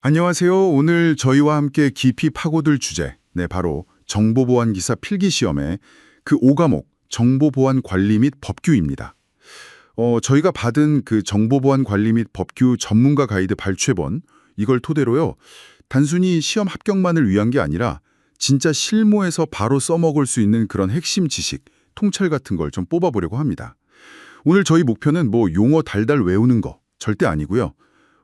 안녕하세요. 오늘 저희와 함께 깊이 파고들 주제, 바로 정보보안기사 필기시험의 그 5과목 정보보안 관리 및 법규입니다. 저희가 받은 그 정보보안 관리 및 법규 전문가 가이드 발췌본, 이걸 토대로요. 단순히 시험 합격만을 위한 게 아니라 진짜 실무에서 바로 써먹을 수 있는 그런 핵심 지식, 통찰 같은 걸 좀 뽑아보려고 합니다. 오늘 저희 목표는 뭐 용어 달달 외우는 거 절대 아니고요.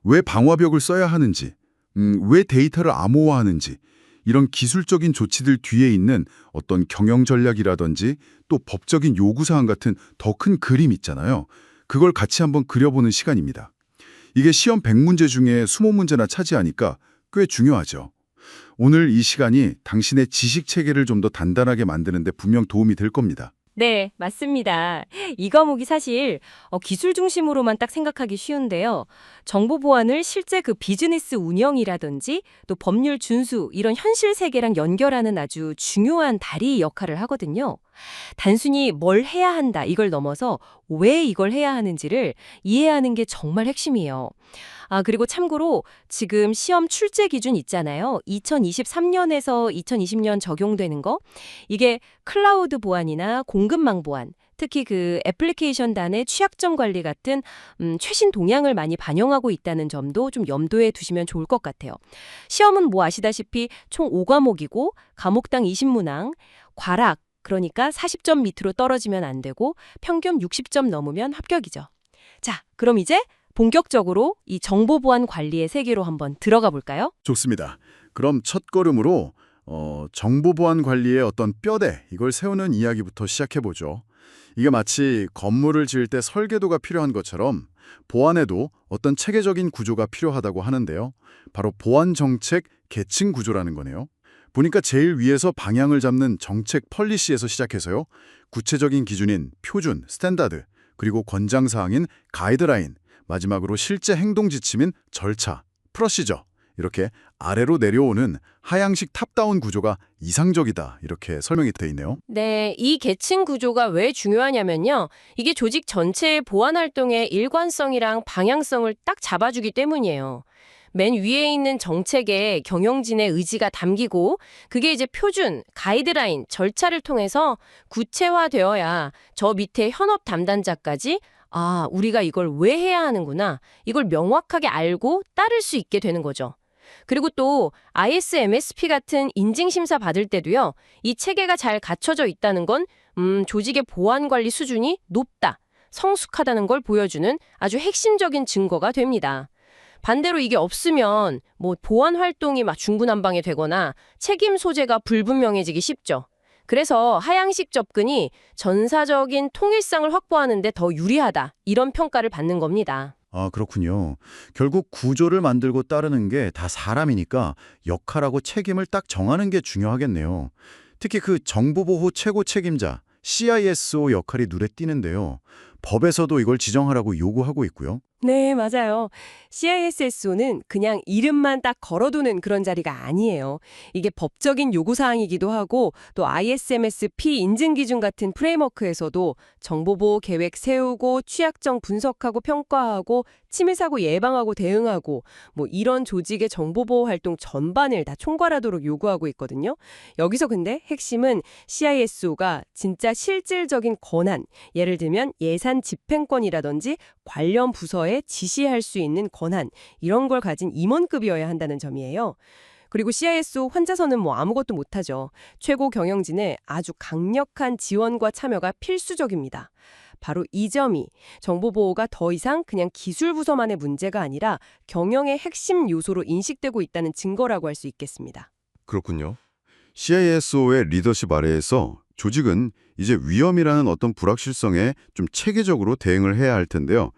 왜 방화벽을 써야 하는지, 왜 데이터를 암호화하는지, 이런 기술적인 조치들 뒤에 있는 어떤 경영 전략이라든지 또 법적인 요구사항 같은 더 큰 그림 있잖아요. 그걸 같이 한번 그려보는 시간입니다. 이게 시험 100문제 중에 20문제나 차지하니까 꽤 중요하죠. 오늘 이 시간이 당신의 지식 체계를 좀 더 단단하게 만드는 데 분명 도움이 될 겁니다. 네, 맞습니다. 이 과목이 사실 기술 중심으로만 딱 생각하기 쉬운데요. 정보 보안을 실제 그 비즈니스 운영이라든지 또 법률 준수 이런 현실 세계랑 연결하는 아주 중요한 다리 역할을 하거든요. 단순히 뭘 해야 한다 이걸 넘어서 왜 이걸 해야 하는지를 이해하는 게 정말 핵심이에요. 그리고 참고로 지금 시험 출제 기준 있잖아요. 2023년에서 2020년 적용되는 거. 이게 클라우드 보안이나 공급망 보안, 특히 그 애플리케이션단의 취약점 관리 같은 최신 동향을 많이 반영하고 있다는 점도 좀 염두에 두시면 좋을 것 같아요. 시험은 뭐 아시다시피 총 5과목이고 과목당 20문항, 과락, 그러니까 40점 밑으로 떨어지면 안 되고 평균 60점 넘으면 합격이죠. 자, 그럼 이제 본격적으로 이 정보보안 관리의 세계로 한번 들어가 볼까요? 좋습니다. 그럼 첫걸음으로 정보보안 관리의 어떤 뼈대, 이걸 세우는 이야기부터 시작해보죠. 이게 마치 건물을 지을 때 설계도가 필요한 것처럼 보안에도 어떤 체계적인 구조가 필요하다고 하는데요. 바로 보안정책 계층 구조라는 거네요. 보니까 제일 위에서 방향을 잡는 정책 펄리시에서 시작해서요. 구체적인 기준인 표준, 스탠다드, 그리고 권장사항인 가이드라인, 마지막으로 실제 행동 지침인 절차, 프로시저, 이렇게 아래로 내려오는 하향식 탑다운 구조가 이상적이다, 이렇게 설명이 돼 있네요. 네, 이 계층 구조가 왜 중요하냐면요. 이게 조직 전체의 보안 활동의 일관성이랑 방향성을 딱 잡아주기 때문이에요. 맨 위에 있는 정책에 경영진의 의지가 담기고 그게 이제 표준, 가이드라인, 절차를 통해서 구체화되어야 저 밑에 현업 담당자까지 우리가 이걸 왜 해야 하는구나. 이걸 명확하게 알고 따를 수 있게 되는 거죠. 그리고 또 ISMSP 같은 인증심사 받을 때도요. 이 체계가 잘 갖춰져 있다는 건 조직의 보안 관리 수준이 높다, 성숙하다는 걸 보여주는 아주 핵심적인 증거가 됩니다. 반대로 이게 없으면 뭐 보안 활동이 막 중구난방이 되거나 책임 소재가 불분명해지기 쉽죠. 그래서 하향식 접근이 전사적인 통일성을 확보하는 데 더 유리하다. 이런 평가를 받는 겁니다. 아, 그렇군요. 결국 구조를 만들고 따르는 게 다 사람이니까 역할하고 책임을 딱 정하는 게 중요하겠네요. 특히 그 정보보호 최고 책임자, CISO 역할이 눈에 띄는데요. 법에서도 이걸 지정하라고 요구하고 있고요. 네, 맞아요. CISSO는 그냥 이름만 딱 걸어두는 그런 자리가 아니에요. 이게 법적인 요구사항이기도 하고 또 ISMSP 인증기준 같은 프레임워크에서도 정보보호 계획 세우고 취약점 분석하고 평가하고 침해사고 예방하고 대응하고 뭐 이런 조직의 정보보호 활동 전반을 다 총괄하도록 요구하고 있거든요. 여기서 근데 핵심은 CISO가 진짜 실질적인 권한, 예를 들면 예산 집행권이라든지 관련 부서에 지시할 수 있는 권한, 이런 걸 가진 임원급이어야 한다는 점이에요. 그리고 CISO 혼자서는 뭐 아무것도 못하죠. 최고 경영진의 아주 강력한 지원과 참여가 필수적입니다. 바로 이 점이 정보보호가 더 이상 그냥 기술부서만의 문제가 아니라 경영의 핵심 요소로 인식되고 있다는 증거라고 할 수 있겠습니다. 그렇군요. CISO의 리더십 아래에서 조직은 이제 위험이라는 어떤 불확실성에 좀 체계적으로 대응을 해야 할 텐데요.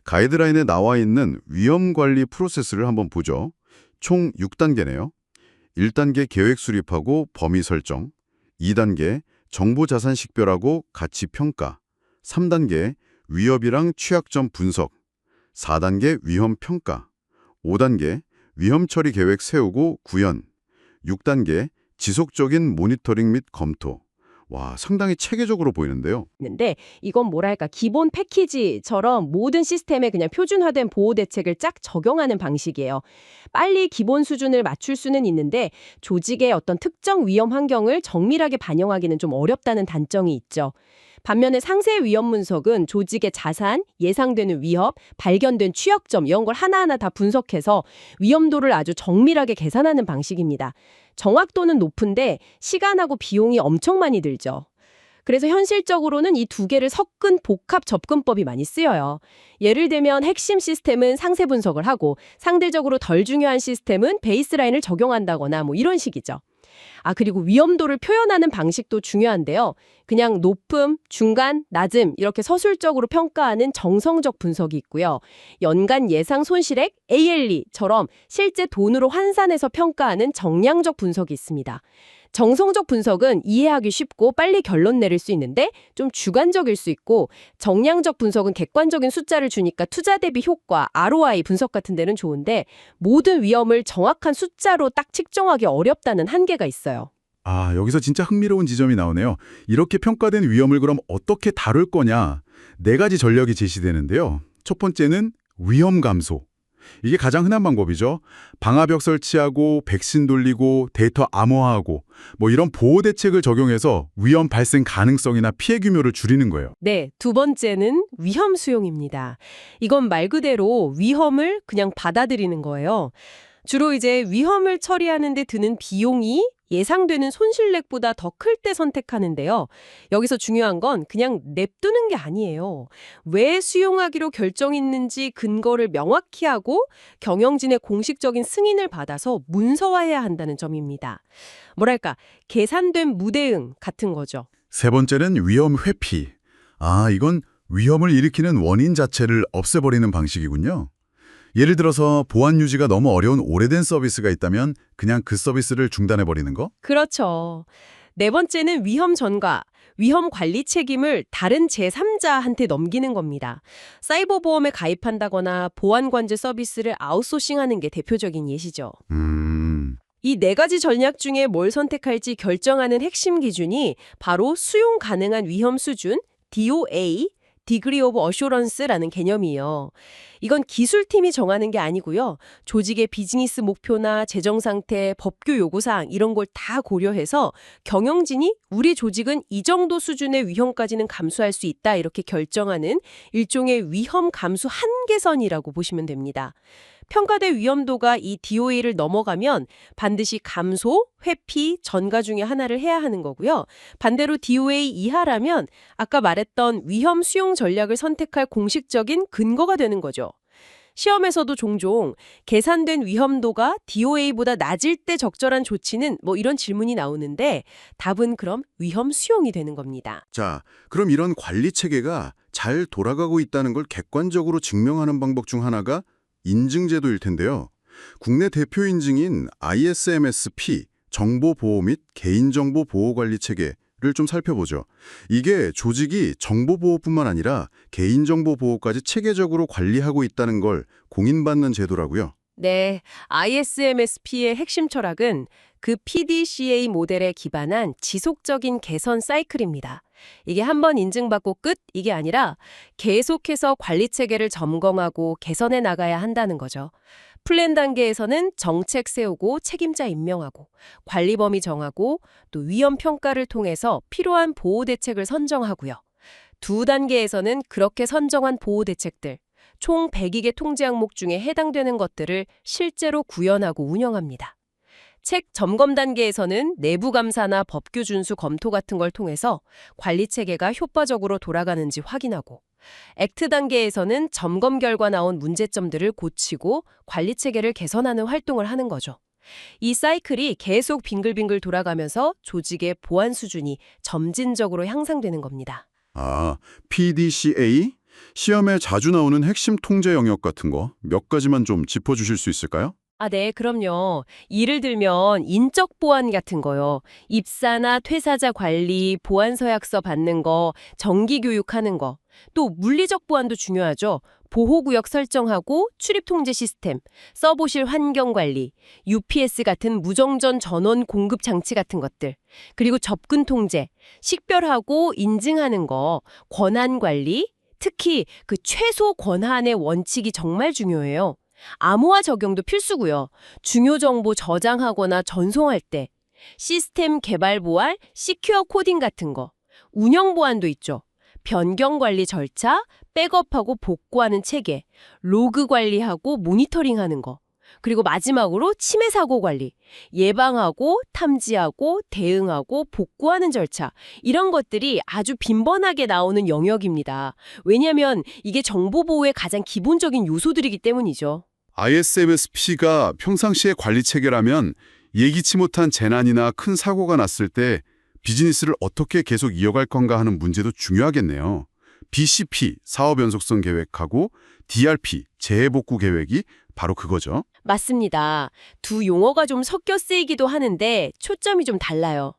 가이드라인에 나와 있는 위험 관리 프로세스를 한번 보죠. 총 6단계네요. 1단계 계획 수립하고 범위 설정, 2단계 정보 자산 식별하고 가치 평가, 3단계 위협이랑 취약점 분석, 4단계 위험 평가, 5단계 위험 처리 계획 세우고 구현, 6단계 지속적인 모니터링 및 검토. 와, 상당히 체계적으로 보이는데요. 있는데 이건 뭐랄까 기본 패키지처럼 모든 시스템에 그냥 표준화된 보호 대책을 쫙 적용하는 방식이에요. 빨리 기본 수준을 맞출 수는 있는데 조직의 어떤 특정 위험 환경을 정밀하게 반영하기는 좀 어렵다는 단점이 있죠. 반면에 상세 위험 분석은 조직의 자산, 예상되는 위협, 발견된 취약점 이런 걸 하나하나 다 분석해서 위험도를 아주 정밀하게 계산하는 방식입니다. 정확도는 높은데 시간하고 비용이 엄청 많이 들죠. 그래서 현실적으로는 이 두 개를 섞은 복합 접근법이 많이 쓰여요. 예를 들면 핵심 시스템은 상세 분석을 하고 상대적으로 덜 중요한 시스템은 베이스라인을 적용한다거나 뭐 이런 식이죠. 그리고 위험도를 표현하는 방식도 중요한데요. 그냥 높음, 중간, 낮음 이렇게 서술적으로 평가하는 정성적 분석이 있고요. 연간 예상 손실액, ALE처럼 실제 돈으로 환산해서 평가하는 정량적 분석이 있습니다. 정성적 분석은 이해하기 쉽고 빨리 결론 내릴 수 있는데 좀 주관적일 수 있고 정량적 분석은 객관적인 숫자를 주니까 투자 대비 효과, ROI 분석 같은 데는 좋은데 모든 위험을 정확한 숫자로 딱 측정하기 어렵다는 한계가 있어요. 여기서 진짜 흥미로운 지점이 나오네요. 이렇게 평가된 위험을 그럼 어떻게 다룰 거냐? 네 가지 전략이 제시되는데요. 첫 번째는 위험 감소. 이게 가장 흔한 방법이죠. 방화벽 설치하고 백신 돌리고 데이터 암호화하고 뭐 이런 보호 대책을 적용해서 위험 발생 가능성이나 피해 규모를 줄이는 거예요. 네, 두 번째는 위험 수용입니다. 이건 말 그대로 위험을 그냥 받아들이는 거예요. 주로 이제 위험을 처리하는 데 드는 비용이 예상되는 손실액보다 더 클 때 선택하는데요. 여기서 중요한 건 그냥 냅두는 게 아니에요. 왜 수용하기로 결정했는지 근거를 명확히 하고 경영진의 공식적인 승인을 받아서 문서화해야 한다는 점입니다. 뭐랄까, 계산된 무대응 같은 거죠. 세 번째는 위험 회피. 이건 위험을 일으키는 원인 자체를 없애버리는 방식이군요. 예를 들어서 보안 유지가 너무 어려운 오래된 서비스가 있다면 그냥 그 서비스를 중단해버리는 거? 그렇죠. 네 번째는 위험 전가, 위험 관리 책임을 다른 제3자한테 넘기는 겁니다. 사이버 보험에 가입한다거나 보안 관제 서비스를 아웃소싱하는 게 대표적인 예시죠. 이 네 가지 전략 중에 뭘 선택할지 결정하는 핵심 기준이 바로 수용 가능한 위험 수준, DOA, Degree of Assurance라는 개념이에요. 이건 기술팀이 정하는 게 아니고요. 조직의 비즈니스 목표나 재정 상태, 법규 요구사항 이런 걸 다 고려해서 경영진이 우리 조직은 이 정도 수준의 위험까지는 감수할 수 있다 이렇게 결정하는 일종의 위험 감수 한계선이라고 보시면 됩니다. 평가된 위험도가 이 DOA를 넘어가면 반드시 감소, 회피, 전가 중에 하나를 해야 하는 거고요. 반대로 DOA 이하라면 아까 말했던 위험 수용 전략을 선택할 공식적인 근거가 되는 거죠. 시험에서도 종종 계산된 위험도가 DOA보다 낮을 때 적절한 조치는 뭐 이런 질문이 나오는데 답은 그럼 위험 수용이 되는 겁니다. 자, 그럼 이런 관리 체계가 잘 돌아가고 있다는 걸 객관적으로 증명하는 방법 중 하나가 인증제도일 텐데요. 국내 대표 인증인 ISMSP, 정보보호 및 개인정보 보호관리 체계를 좀 살펴보죠. 이게 조직이 정보보호뿐만 아니라 개인정보 보호까지 체계적으로 관리하고 있다는 걸 공인받는 제도라고요. 네, ISMSP의 핵심 철학은 그 PDCA 모델에 기반한 지속적인 개선 사이클입니다. 이게 한번 인증받고 끝 이게 아니라 계속해서 관리 체계를 점검하고 개선해 나가야 한다는 거죠. 플랜 단계에서는 정책 세우고 책임자 임명하고 관리 범위 정하고 또 위험 평가를 통해서 필요한 보호 대책을 선정하고요. 두 단계에서는 그렇게 선정한 보호 대책들 총 102개 통제 항목 중에 해당되는 것들을 실제로 구현하고 운영합니다. 책 점검 단계에서는 내부 감사나 법규 준수 검토 같은 걸 통해서 관리 체계가 효과적으로 돌아가는지 확인하고 액트 단계에서는 점검 결과 나온 문제점들을 고치고 관리 체계를 개선하는 활동을 하는 거죠. 이 사이클이 계속 빙글빙글 돌아가면서 조직의 보안 수준이 점진적으로 향상되는 겁니다. PDCA? 시험에 자주 나오는 핵심 통제 영역 같은 거 몇 가지만 좀 짚어주실 수 있을까요? 네, 그럼요. 예를 들면 인적 보안 같은 거요. 입사나 퇴사자 관리, 보안 서약서 받는 거, 정기 교육하는 거. 또 물리적 보안도 중요하죠. 보호구역 설정하고 출입 통제 시스템, 서보실 환경 관리, UPS 같은 무정전 전원 공급 장치 같은 것들, 그리고 접근 통제, 식별하고 인증하는 거, 권한 관리, 특히 그 최소 권한의 원칙이 정말 중요해요. 암호화 적용도 필수고요. 중요 정보 저장하거나 전송할 때, 시스템 개발 보안, 시큐어 코딩 같은 거, 운영 보안도 있죠. 변경 관리 절차, 백업하고 복구하는 체계, 로그 관리하고 모니터링하는 거. 그리고 마지막으로 침해 사고 관리, 예방하고 탐지하고 대응하고 복구하는 절차. 이런 것들이 아주 빈번하게 나오는 영역입니다. 왜냐하면 이게 정보 보호의 가장 기본적인 요소들이기 때문이죠. ISMSP가 평상시의 관리 체계라면 예기치 못한 재난이나 큰 사고가 났을 때 비즈니스를 어떻게 계속 이어갈 건가 하는 문제도 중요하겠네요. BCP, 사업 연속성 계획하고 DRP, 재해복구 계획이 바로 그거죠. 맞습니다. 두 용어가 좀 섞여 쓰이기도 하는데 초점이 좀 달라요.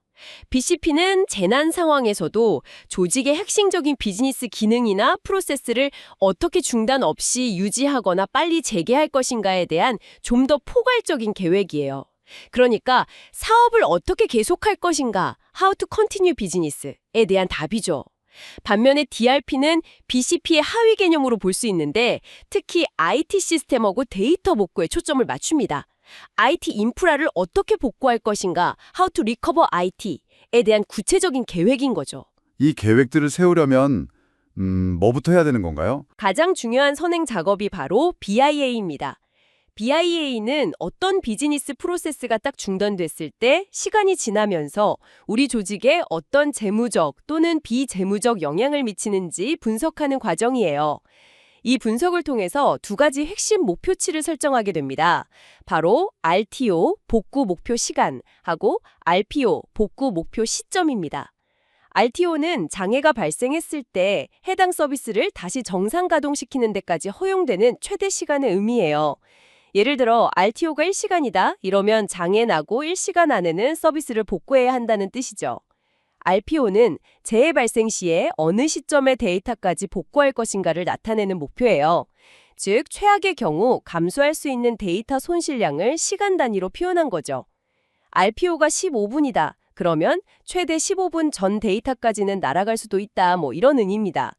BCP는 재난 상황에서도 조직의 핵심적인 비즈니스 기능이나 프로세스를 어떻게 중단 없이 유지하거나 빨리 재개할 것인가에 대한 좀 더 포괄적인 계획이에요. 그러니까 사업을 어떻게 계속할 것인가, how to continue business에 대한 답이죠. 반면에 DRP는 BCP의 하위 개념으로 볼 수 있는데 특히 IT 시스템하고 데이터 복구에 초점을 맞춥니다. IT 인프라를 어떻게 복구할 것인가, how to recover IT에 대한 구체적인 계획인 거죠. 이 계획들을 세우려면 뭐부터 해야 되는 건가요? 가장 중요한 선행 작업이 바로 BIA입니다. BIA는 어떤 비즈니스 프로세스가 딱 중단됐을 때 시간이 지나면서 우리 조직에 어떤 재무적 또는 비재무적 영향을 미치는지 분석하는 과정이에요. 이 분석을 통해서 두 가지 핵심 목표치를 설정하게 됩니다. 바로 RTO, 복구 목표 시간하고 RPO, 복구 목표 시점입니다. RTO는 장애가 발생했을 때 해당 서비스를 다시 정상 가동시키는 데까지 허용되는 최대 시간의 의미예요. 예를 들어 RTO가 1시간이다 이러면 장애 나고 1시간 안에는 서비스를 복구해야 한다는 뜻이죠. RPO는 재해 발생 시에 어느 시점의 데이터까지 복구할 것인가를 나타내는 목표예요. 즉 최악의 경우 감수할 수 있는 데이터 손실량을 시간 단위로 표현한 거죠. RPO가 15분이다. 그러면 최대 15분 전 데이터까지는 날아갈 수도 있다. 이런 의미입니다.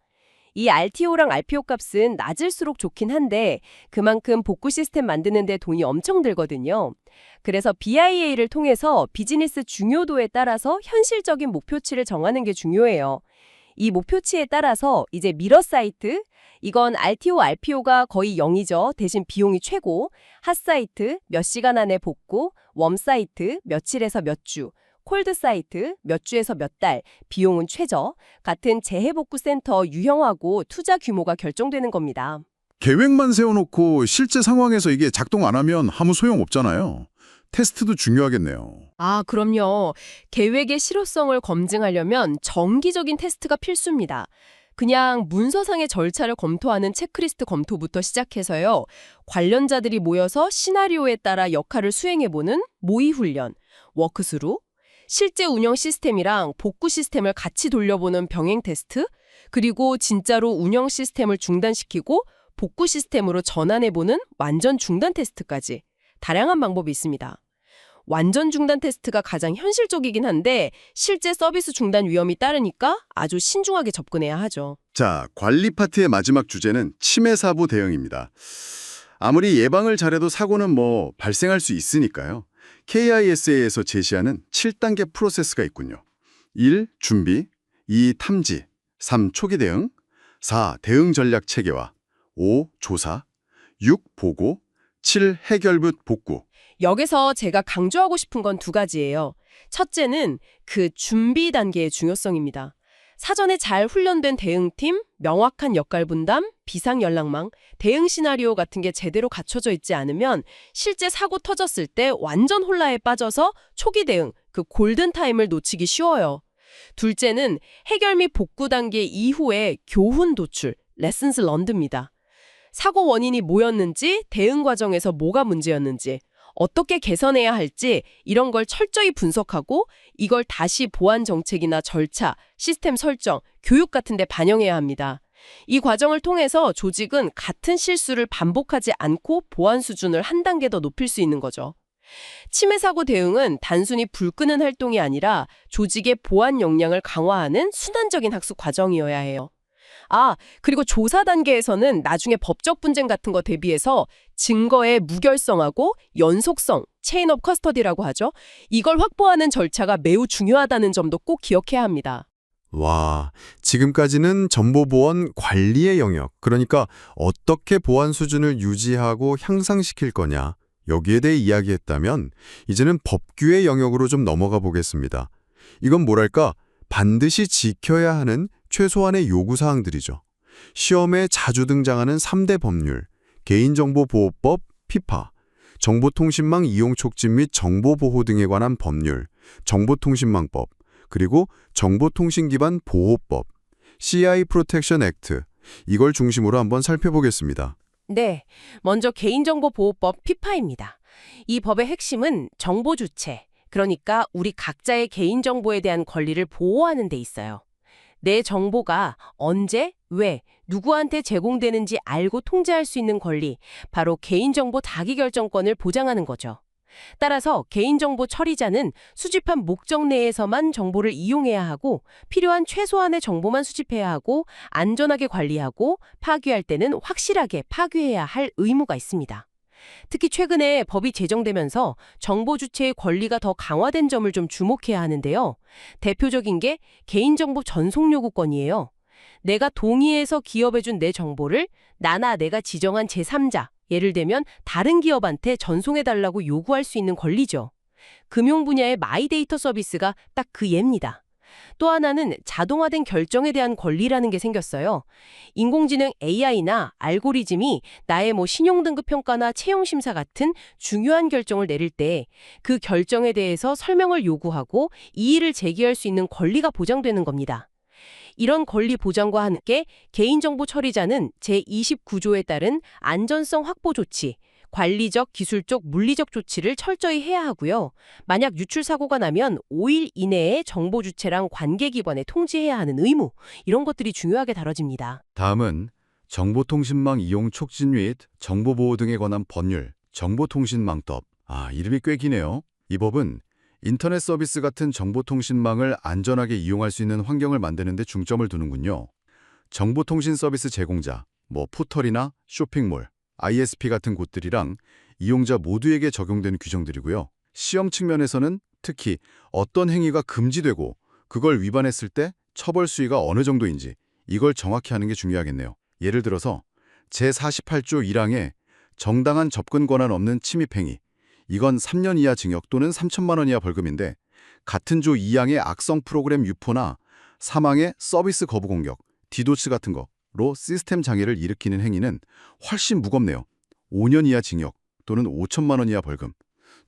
이 RTO랑 RPO 값은 낮을수록 좋긴 한데 그만큼 복구 시스템 만드는 데 돈이 엄청 들거든요. 그래서 BIA를 통해서 비즈니스 중요도에 따라서 현실적인 목표치를 정하는 게 중요해요. 이 목표치에 따라서 이제 미러 사이트, 이건 RTO, RPO가 거의 0이죠. 대신 비용이 최고, 핫 사이트, 몇 시간 안에 복구, 웜 사이트, 며칠에서 몇 주, 콜드 사이트, 몇 주에서 몇 달, 비용은 최저, 같은 재해복구 센터 유형하고 투자 규모가 결정되는 겁니다. 계획만 세워놓고 실제 상황에서 이게 작동 안 하면 아무 소용없잖아요. 테스트도 중요하겠네요. 아, 그럼요. 계획의 실효성을 검증하려면 정기적인 테스트가 필수입니다. 그냥 문서상의 절차를 검토하는 체크리스트 검토부터 시작해서요. 관련자들이 모여서 시나리오에 따라 역할을 수행해보는 모의훈련, 워크스루, 실제 운영 시스템이랑 복구 시스템을 같이 돌려보는 병행 테스트, 그리고 진짜로 운영 시스템을 중단시키고 복구 시스템으로 전환해보는 완전 중단 테스트까지 다양한 방법이 있습니다. 완전 중단 테스트가 가장 현실적이긴 한데 실제 서비스 중단 위험이 따르니까 아주 신중하게 접근해야 하죠. 자, 관리 파트의 마지막 주제는 침해 사고 대응입니다. 아무리 예방을 잘해도 사고는 발생할 수 있으니까요. KISA에서 제시하는 7단계 프로세스가 있군요. 1. 준비, 2. 탐지, 3. 초기 대응, 4. 대응 전략 체계화, 5. 조사, 6. 보고, 7. 해결 및 복구. 여기서 제가 강조하고 싶은 건 두 가지예요. 첫째는 그 준비 단계의 중요성입니다. 사전에 잘 훈련된 대응팀, 명확한 역할 분담, 비상 연락망, 대응 시나리오 같은 게 제대로 갖춰져 있지 않으면 실제 사고 터졌을 때 완전 혼란에 빠져서 초기 대응, 그 골든타임을 놓치기 쉬워요. 둘째는 해결 및 복구 단계 이후에 교훈 도출, 레슨스 런드입니다. 사고 원인이 뭐였는지, 대응 과정에서 뭐가 문제였는지, 어떻게 개선해야 할지 이런 걸 철저히 분석하고 이걸 다시 보안 정책이나 절차, 시스템 설정, 교육 같은 데 반영해야 합니다. 이 과정을 통해서 조직은 같은 실수를 반복하지 않고 보안 수준을 한 단계 더 높일 수 있는 거죠. 침해 사고 대응은 단순히 불 끄는 활동이 아니라 조직의 보안 역량을 강화하는 순환적인 학습 과정이어야 해요. 그리고 조사 단계에서는 나중에 법적 분쟁 같은 거 대비해서 증거의 무결성하고 연속성, 체인 오브 커스터디라고 하죠. 이걸 확보하는 절차가 매우 중요하다는 점도 꼭 기억해야 합니다. 와, 지금까지는 정보보안 관리의 영역, 그러니까 어떻게 보안 수준을 유지하고 향상시킬 거냐, 여기에 대해 이야기했다면 이제는 법규의 영역으로 좀 넘어가 보겠습니다. 이건 뭐랄까, 반드시 지켜야 하는 최소한의 요구사항들이죠. 시험에 자주 등장하는 3대 법률, 개인정보보호법, 피파, 정보통신망 이용 촉진 및 정보보호 등에 관한 법률, 정보통신망법, 그리고 정보통신기반 보호법, CI 프로텍션 액트, 이걸 중심으로 한번 살펴보겠습니다. 네, 먼저 개인정보보호법 피파입니다. 이 법의 핵심은 정보 주체, 그러니까 우리 각자의 개인정보에 대한 권리를 보호하는 데 있어요. 내 정보가 언제, 왜, 누구한테 제공되는지 알고 통제할 수 있는 권리, 바로 개인정보 자기결정권을 보장하는 거죠. 따라서 개인정보 처리자는 수집한 목적 내에서만 정보를 이용해야 하고 필요한 최소한의 정보만 수집해야 하고 안전하게 관리하고 파괴할 때는 확실하게 파괴해야 할 의무가 있습니다. 특히 최근에 법이 제정되면서 정보 주체의 권리가 더 강화된 점을 좀 주목해야 하는데요. 대표적인 게 개인정보 전송 요구권이에요. 내가 동의해서 기업에 준 내 정보를 나나 내가 지정한 제3자, 예를 들면 다른 기업한테 전송해달라고 요구할 수 있는 권리죠. 금융 분야의 마이데이터 서비스가 딱 그 예입니다. 또 하나는 자동화된 결정에 대한 권리라는 게 생겼어요. 인공지능 AI나 알고리즘이 나의 신용등급 평가나 채용심사 같은 중요한 결정을 내릴 때 그 결정에 대해서 설명을 요구하고 이의를 제기할 수 있는 권리가 보장되는 겁니다. 이런 권리 보장과 함께 개인정보 처리자는 제29조에 따른 안전성 확보 조치, 관리적, 기술적, 물리적 조치를 철저히 해야 하고요. 만약 유출 사고가 나면 5일 이내에 정보 주체랑 관계 기관에 통지해야 하는 의무, 이런 것들이 중요하게 다뤄집니다. 다음은 정보통신망 이용 촉진 및 정보보호 등에 관한 법률, 정보통신망법. 이름이 꽤 기네요. 이 법은 인터넷 서비스 같은 정보통신망을 안전하게 이용할 수 있는 환경을 만드는 데 중점을 두는군요. 정보통신 서비스 제공자, 포털이나 쇼핑몰, ISP 같은 곳들이랑 이용자 모두에게 적용되는 규정들이고요. 시험 측면에서는 특히 어떤 행위가 금지되고 그걸 위반했을 때 처벌 수위가 어느 정도인지 이걸 정확히 하는 게 중요하겠네요. 예를 들어서 제48조 1항에 정당한 접근 권한 없는 침입행위, 이건 3년 이하 징역 또는 3천만 원 이하 벌금인데 같은 조 2항의 악성 프로그램 유포나 사망의 서비스 거부 공격, 디도스 같은 거로 시스템 장애를 일으키는 행위는 훨씬 무겁네요. 5년 이하 징역 또는 5천만 원 이하 벌금.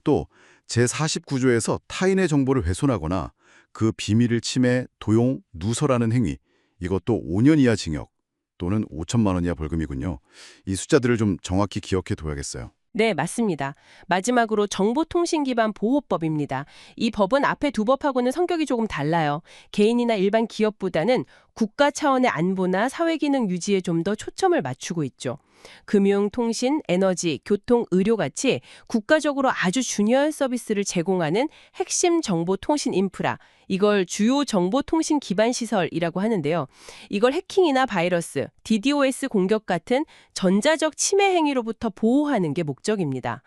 또 제49조에서 타인의 정보를 훼손하거나 그 비밀을 침해, 도용, 누설하는 행위, 이것도 5년 이하 징역 또는 5천만 원 이하 벌금이군요. 이 숫자들을 좀 정확히 기억해 둬야겠어요. 네, 맞습니다. 마지막으로 정보통신기반 보호법입니다. 이 법은 앞에 두 법하고는 성격이 조금 달라요. 개인이나 일반 기업보다는 국가 차원의 안보나 사회기능 유지에 좀 더 초점을 맞추고 있죠. 금융, 통신, 에너지, 교통, 의료 같이 국가적으로 아주 중요한 서비스를 제공하는 핵심 정보통신 인프라, 이걸 주요 정보통신 기반 시설이라고 하는데요. 이걸 해킹이나 바이러스, DDoS 공격 같은 전자적 침해 행위로부터 보호하는 게 목적입니다.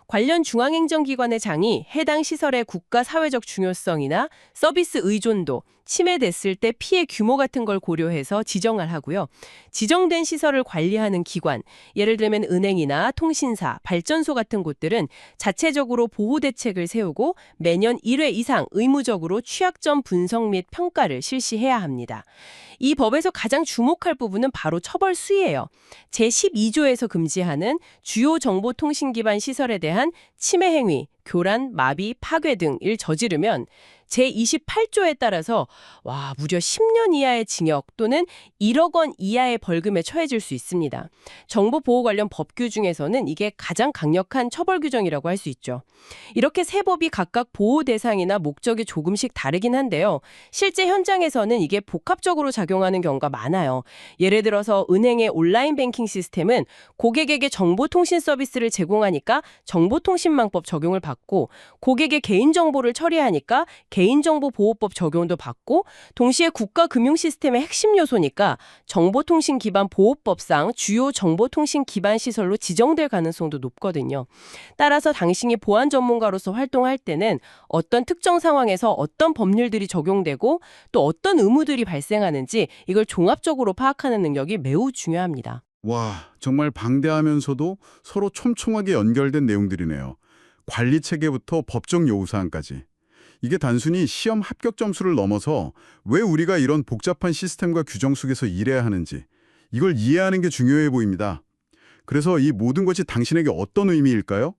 관련 중앙행정기관의 장이 해당 시설의 국가 사회적 중요성이나 서비스 의존도, 침해됐을 때 피해 규모 같은 걸 고려해서 지정을 하고요. 지정된 시설을 관리하는 기관, 예를 들면 은행이나 통신사, 발전소 같은 곳들은 자체적으로 보호 대책을 세우고 매년 1회 이상 의무적으로 취약점 분석 및 평가를 실시해야 합니다. 이 법에서 가장 주목할 부분은 바로 처벌 수위예요. 제12조에서 금지하는 주요 정보통신 기반 시설에 대한 침해 행위, 교란, 마비, 파괴 등을 저지르면 제28조에 따라서 무려 10년 이하의 징역 또는 1억 원 이하의 벌금에 처해질 수 있습니다. 정보보호 관련 법규 중에서는 이게 가장 강력한 처벌 규정이라고 할 수 있죠. 이렇게 세 법이 각각 보호 대상이나 목적이 조금씩 다르긴 한데요. 실제 현장에서는 이게 복합적으로 작용하는 경우가 많아요. 예를 들어서 은행의 온라인 뱅킹 시스템은 고객에게 정보통신 서비스를 제공하니까 정보통신망법 적용을 받고, 고객의 개인정보를 처리하니까 개인정보보호법 적용도 받고, 동시에 국가금융 시스템의 핵심 요소니까 정보통신 기반 보호법상 주요 정보통신 기반 시설로 지정될 가능성도 높거든요. 따라서 당신이 보안 전문가로서 활동할 때는 어떤 특정 상황에서 어떤 법률들이 적용되고 또 어떤 의무들이 발생하는지 이걸 종합적으로 파악하는 능력이 매우 중요합니다. 와, 정말 방대하면서도 서로 촘촘하게 연결된 내용들이네요. 관리 체계부터 법적 요구사항까지. 이게 단순히 시험 합격 점수를 넘어서 왜 우리가 이런 복잡한 시스템과 규정 속에서 일해야 하는지, 이걸 이해하는 게 중요해 보입니다. 그래서 이 모든 것이 당신에게 어떤 의미일까요?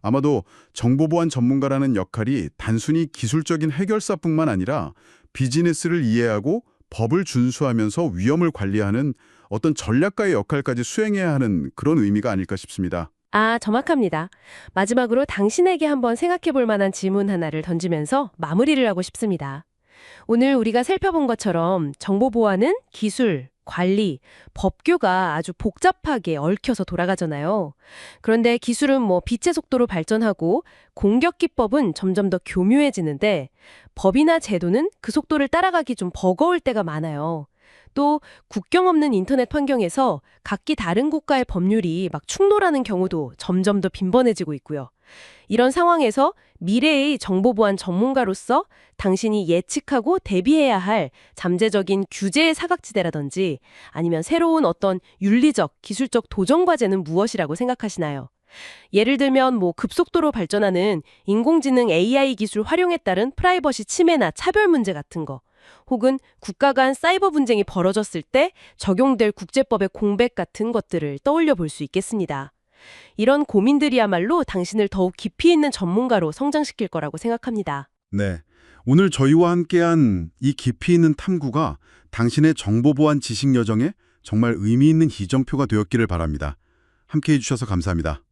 아마도 정보보안 전문가라는 역할이 단순히 기술적인 해결사뿐만 아니라 비즈니스를 이해하고 법을 준수하면서 위험을 관리하는 어떤 전략가의 역할까지 수행해야 하는 그런 의미가 아닐까 싶습니다. 정확합니다. 마지막으로 당신에게 한번 생각해 볼 만한 질문 하나를 던지면서 마무리를 하고 싶습니다. 오늘 우리가 살펴본 것처럼 정보보안은 기술, 관리, 법규가 아주 복잡하게 얽혀서 돌아가잖아요. 그런데 기술은 빛의 속도로 발전하고 공격 기법은 점점 더 교묘해지는데 법이나 제도는 그 속도를 따라가기 좀 버거울 때가 많아요. 또 국경 없는 인터넷 환경에서 각기 다른 국가의 법률이 막 충돌하는 경우도 점점 더 빈번해지고 있고요. 이런 상황에서 미래의 정보보안 전문가로서 당신이 예측하고 대비해야 할 잠재적인 규제의 사각지대라든지 아니면 새로운 어떤 윤리적, 기술적 도전 과제는 무엇이라고 생각하시나요? 예를 들면 급속도로 발전하는 인공지능 AI 기술 활용에 따른 프라이버시 침해나 차별 문제 같은 거, 혹은 국가 간 사이버 분쟁이 벌어졌을 때 적용될 국제법의 공백 같은 것들을 떠올려 볼 수 있겠습니다. 이런 고민들이야말로 당신을 더욱 깊이 있는 전문가로 성장시킬 거라고 생각합니다. 네, 오늘 저희와 함께한 이 깊이 있는 탐구가 당신의 정보보안 지식 여정에 정말 의미 있는 이정표가 되었기를 바랍니다. 함께해 주셔서 감사합니다.